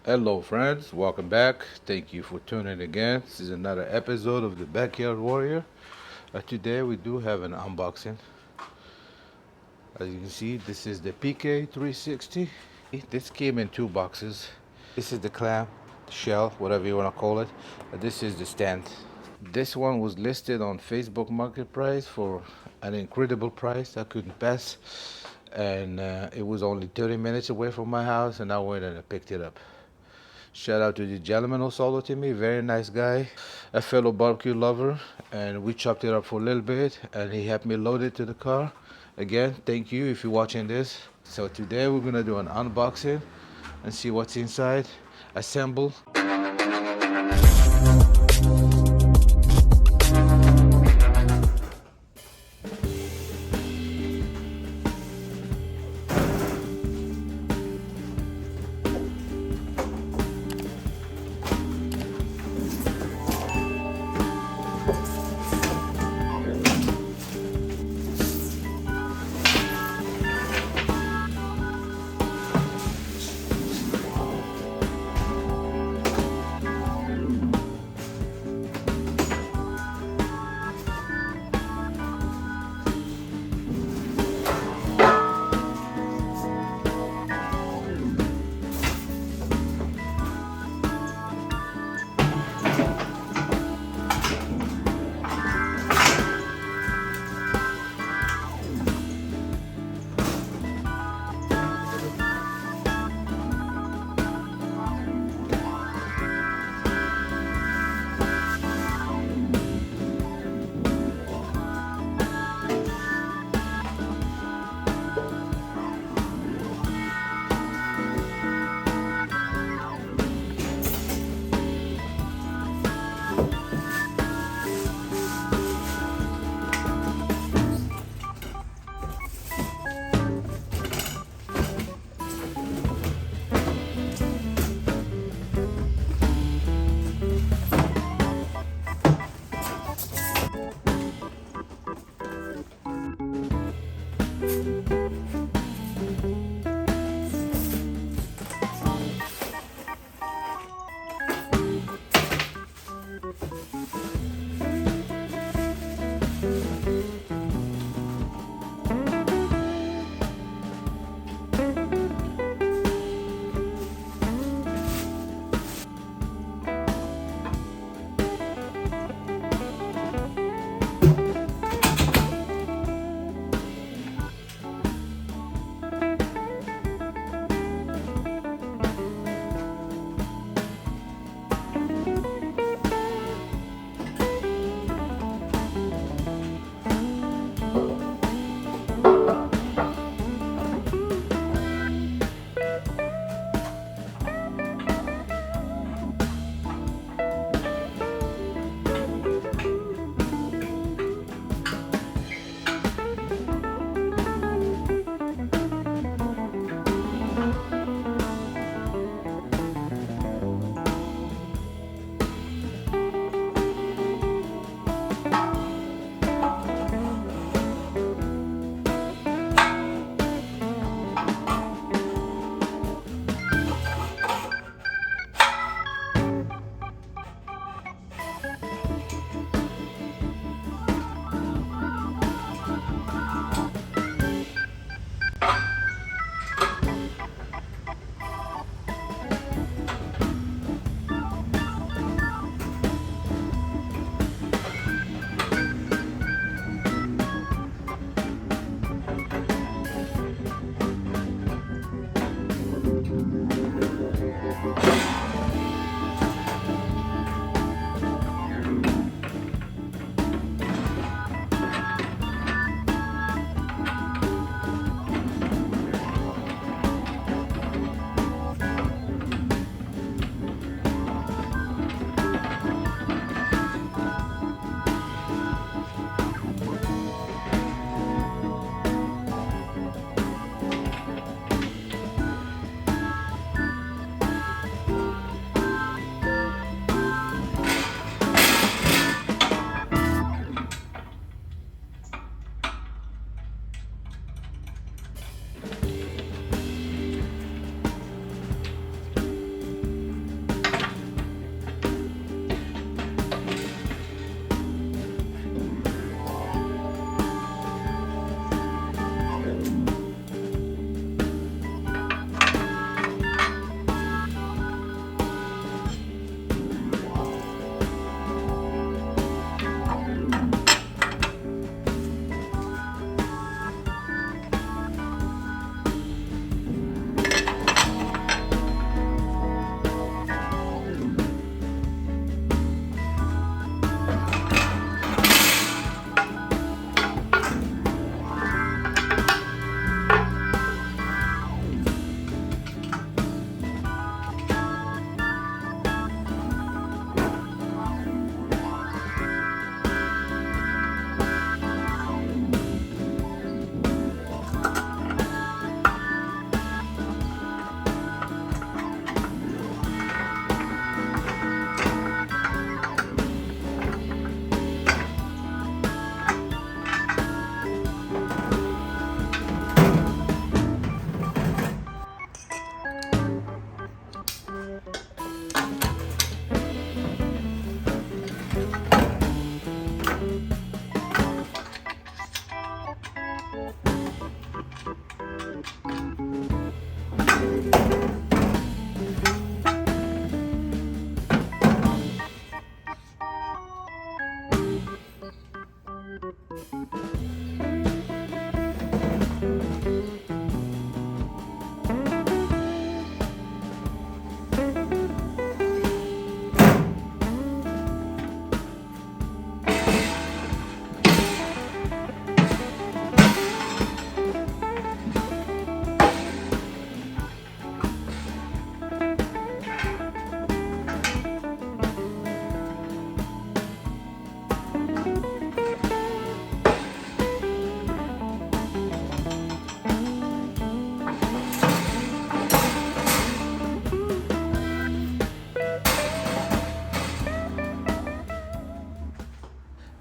Hello, friends. Welcome back. Thank you for tuning in again. This is another episode of the Backyard Warrior. Today we do have an unboxing. As you can see, this is the PK360. This came in two boxes. This is the clam, shell, whatever you want to call it. This is the stand. This one was listed on Facebook Marketplace for an incredible price I couldn't pass. And it was only 30 minutes away from my house, and I went and I picked it up. Shout out to the gentleman who sold it to me. Very nice guy, a fellow barbecue lover, and we chopped it up for a little bit, and he helped me load it to the car. Again, thank you if you're watching this. So today we're gonna do an unboxing and see what's inside. Assemble.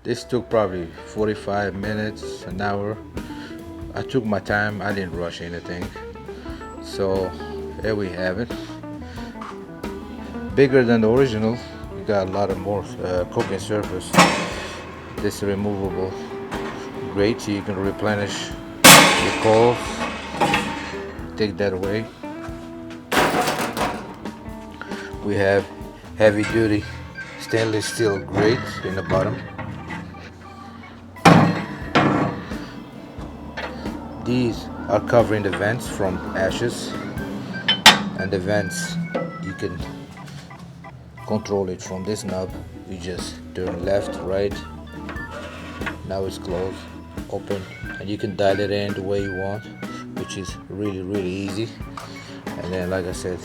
This took probably 45 minutes, an hour. I took my time, I didn't rush anything. So here we have it. Bigger than the original. You got a lot of more cooking surface. This is removable. Great, so you can replenish your coals. Take that away. We have heavy duty stainless steel grate in the bottom. These are covering the vents from ashes, and the vents you can control it from this knob. You just turn left, right. Now it's closed, open, and you can dial it in the way you want, which is really easy. And then, like I said,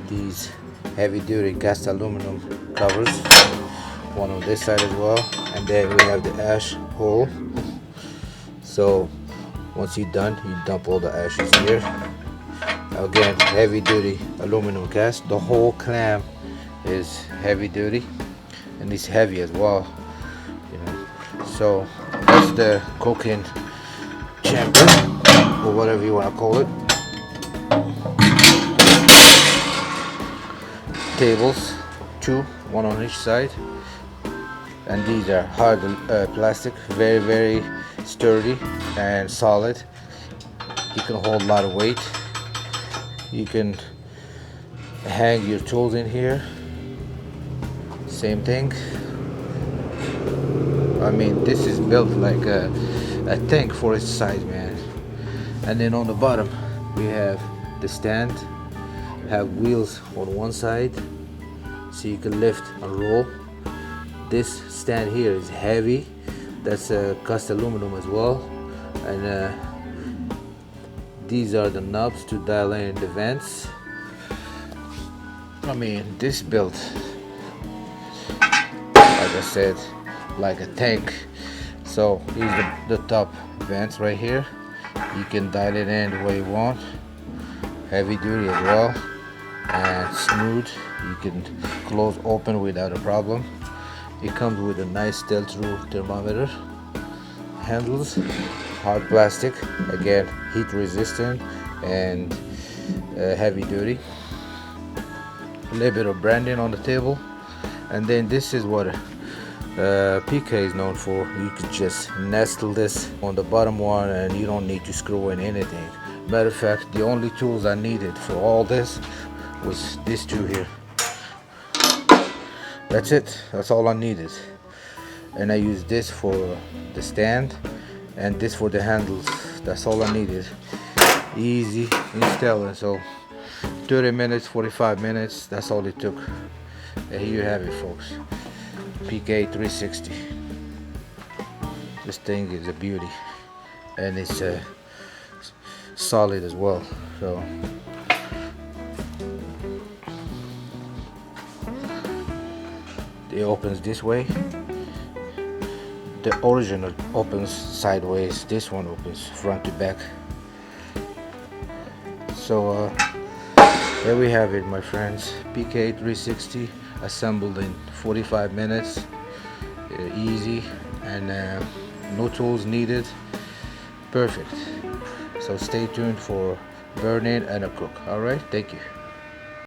these heavy duty cast aluminum covers, one on this side as well, and then we have the ash hole. So once you're done, you dump all the ashes here. Again, heavy duty aluminum cast. The whole clam is heavy duty, and it's heavy as well, you know. So that's the cooking chamber, or whatever you want to call it. Tables, two, one on each side, and these are hard plastic, very sturdy and solid. You can hold a lot of weight. You can hang your tools in here, same thing. I mean, this is built like a tank for its size, man. And then on the bottom we have the stand, have wheels on one side so you can lift and roll. This stand here is heavy, that's cast aluminum as well, and these are the knobs to dial in the vents. I mean, this built, like I said, like a tank. So here's the top vents right here. You can dial it in the way you want. Heavy duty as well, and smooth. You can close open without a problem. It comes with a nice steel-true thermometer. Handles, hard plastic, again heat resistant and heavy duty. A little bit of branding on the table, and then this is what PK is known for. You could just nestle this on the bottom one, and you don't need to screw in anything. Matter of fact, the only tools I needed for all this was these two here. That's it. That's all I needed. And I used this for the stand and this for the handles. That's all I needed. Easy installing. So 30 minutes, 45 minutes, that's all it took. And here you have it, folks. PK360. This thing is a beauty, and it's solid as well. So it opens this way. The original opens sideways. This one opens front to back. So there we have it, my friends. PK360 assembled in 45 minutes. Easy, and no tools needed. Perfect. So stay tuned for burn-in and a cook. All right, thank you.